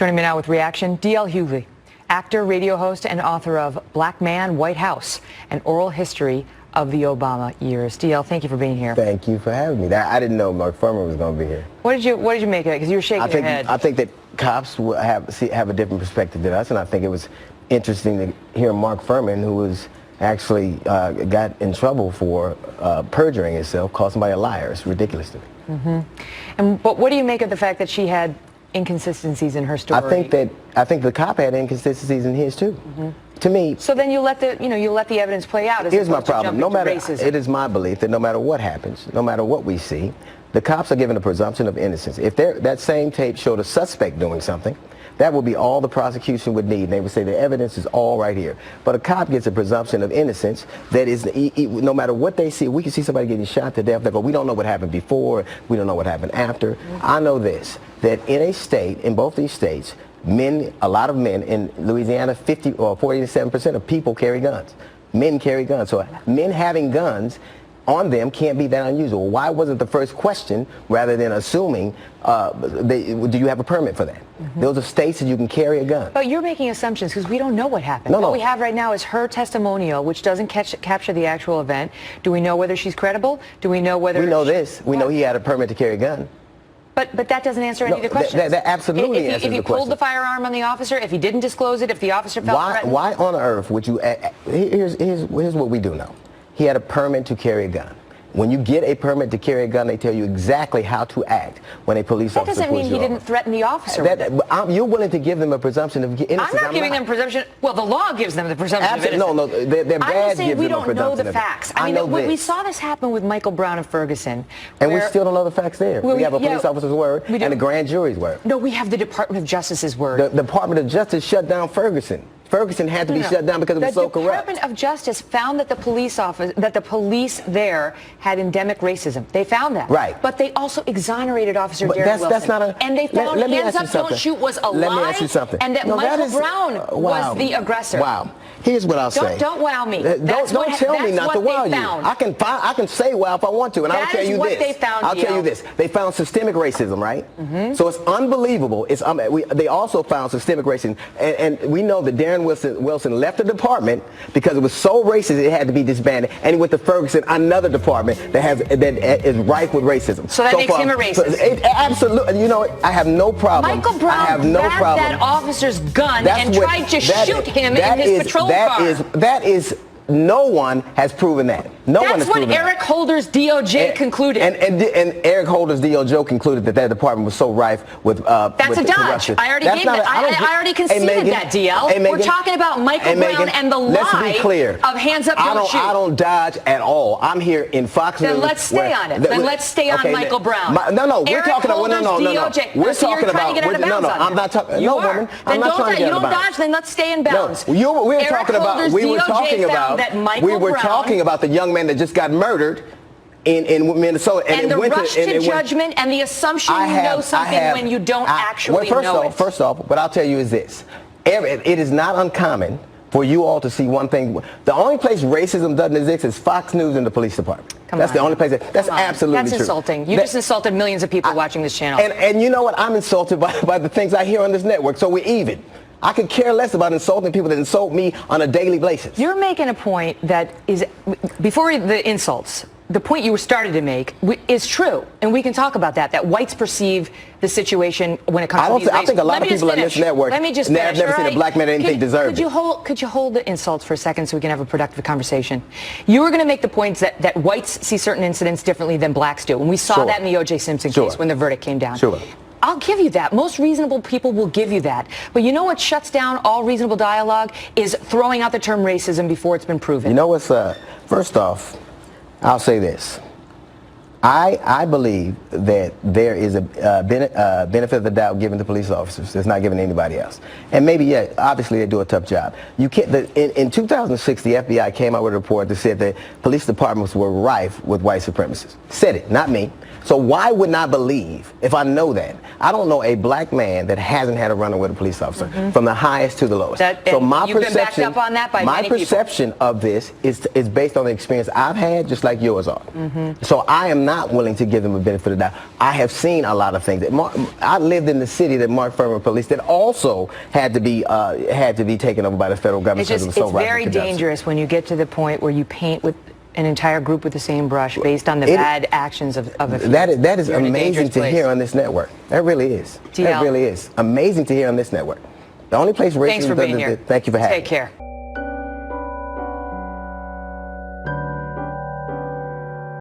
Joining me now with reaction, D.L. Hughley, actor, radio host, and author of Black Man, White House, an oral history of the Obama years. D.L., thank you for being here. Thank you for having me. I didn't know Mark Furman was going to be here. What did you make of it? Because you were shaking your head. I think that cops will have a different perspective than us, and I think it was interesting to hear Mark Furman, who was actually got in trouble for perjuring himself, called somebody a liar. It's ridiculous to me. But what do you make of the fact that she had inconsistencies in her story? I think the cop had inconsistencies in his too. To me. So then you let the evidence play out. Here's my problem. It is my belief that no matter what happens, no matter what we see, the cops are given a presumption of innocence. If that same tape showed a suspect doing something, that would be all the prosecution would need. And they would say the evidence is all right here. But a cop gets a presumption of innocence that is, no matter what they see, we can see somebody getting shot to death. They go, we don't know what happened before. We don't know what happened after. I know this, that in a state, in both these states, a lot of men in Louisiana, 50 or 47% of people carry guns. Men carry guns. So men having guns on them can't be that unusual. Why wasn't the first question, rather than assuming, do you have a permit for that? Those are states that you can carry a gun. But you're making assumptions because we don't know what happened. What we have right now is her testimonial, which doesn't capture the actual event. Do we know whether she's credible? Do we know whether... We know this. We know he had a permit to carry a gun. But that doesn't answer any of the questions. That absolutely answers the question. If he pulled the firearm on the officer, if he didn't disclose it, if the officer felt threatened... Why on earth would you... Here's what we do know. He had a permit to carry a gun. When you get a permit to carry a gun, they tell you exactly how to act when a police officer pulls you over. That doesn't mean he didn't threaten the officer. You're willing to give them a presumption of innocence. I'm not giving them presumption. Well, the law gives them the presumption of innocence. No, their badge gives them a presumption. We don't know the facts. I mean, we saw this happen with Michael Brown and Ferguson. And we still don't know the facts there. We have a police officer's word and a grand jury's word. No, we have the Department of Justice's word. The Department of Justice shut down Ferguson. Ferguson had to be shut down because it was so corrupt. The Department of Justice found that the police there had endemic racism. They found that. Right. But they also exonerated Officer Darren Wilson. That's not a... And they found hands up, don't shoot was a lie. Let me ask you something. And that Michael Brown was the aggressor. Wow. Here's what I'll say. Don't wow me. Don't tell me not to wow you. I can say wow if I want to, and I'll tell you this. I'll tell you this. They found systemic racism, right? So it's unbelievable. They also found systemic racism, and we know that Darren Wilson left the department because it was so racist it had to be disbanded, and he went to Ferguson, another department that is rife with racism. So that makes him a racist. Absolutely. You know what? I have no problem. Michael Brown grabbed that officer's gun and tried to shoot him in his patrol car. That is, no one has proven that. That's what Eric Holder's DOJ concluded. And Eric Holder's DOJ concluded that dodge was so rife with That's a dodge. corruption. I already conceded that, DL. We're talking about Michael Brown and the lie of hands up, don't shoot. I don't dodge at all. I'm here in Fox News. Then let's stay on it. Then let's stay on Michael Brown. We're talking about We're talking about I'm not talking. No, woman. I'm not trying to get out of bounds. You don't dodge. Then let's stay in bounds. We were talking about the young man that just got murdered in Minnesota. And the rush to judgment and the assumption you know something when you don't actually know it. First off, what I'll tell you is this. It is not uncommon for you all to see one thing. The only place racism doesn't exist is Fox News and the police department. That's the only place. That's absolutely true. That's insulting. You just insulted millions of people watching this channel. And you know what? I'm insulted by the things I hear on this network, so we're even. I could care less about insulting people that insult me on a daily basis. You're making a point that is, before the insults, the point you started to make is true, and we can talk about that whites perceive the situation when it comes to these I think a lot of people on this network have never seen a black man anything deserving. Could you hold the insults for a second so we can have a productive conversation? You were going to make the points that whites see certain incidents differently than blacks do, and we saw that in the O.J. Simpson case when the verdict came down. I'll give you that. Most reasonable people will give you that. But you know what shuts down all reasonable dialogue is throwing out the term racism before it's been proven. You know what's, first off, I'll say this. I believe that there is a benefit of the doubt given to police officers that's not given to anybody else. And maybe, obviously they do a tough job. You can't. In 2006, the FBI came out with a report that said that police departments were rife with white supremacists. Said it, not me. So why wouldn't I believe if I know that? I don't know a black man that hasn't had a run-in with a police officer, from the highest to the lowest. So my you've been backed up on that by my many perception people. of this is based on the experience I've had, just like yours are. So I am not willing to give them a benefit of the doubt. I have seen a lot of things. I lived in the city that Mark Furman police that also had to be taken over by the federal government. It's very dangerous when you get to the point where you paint with an entire group with the same brush based on the bad actions of a few. That is amazing to hear on this network. That really is. DL. That really is amazing to hear on this network. The only place racism. Thanks for being here. Thank you for having me. Take care.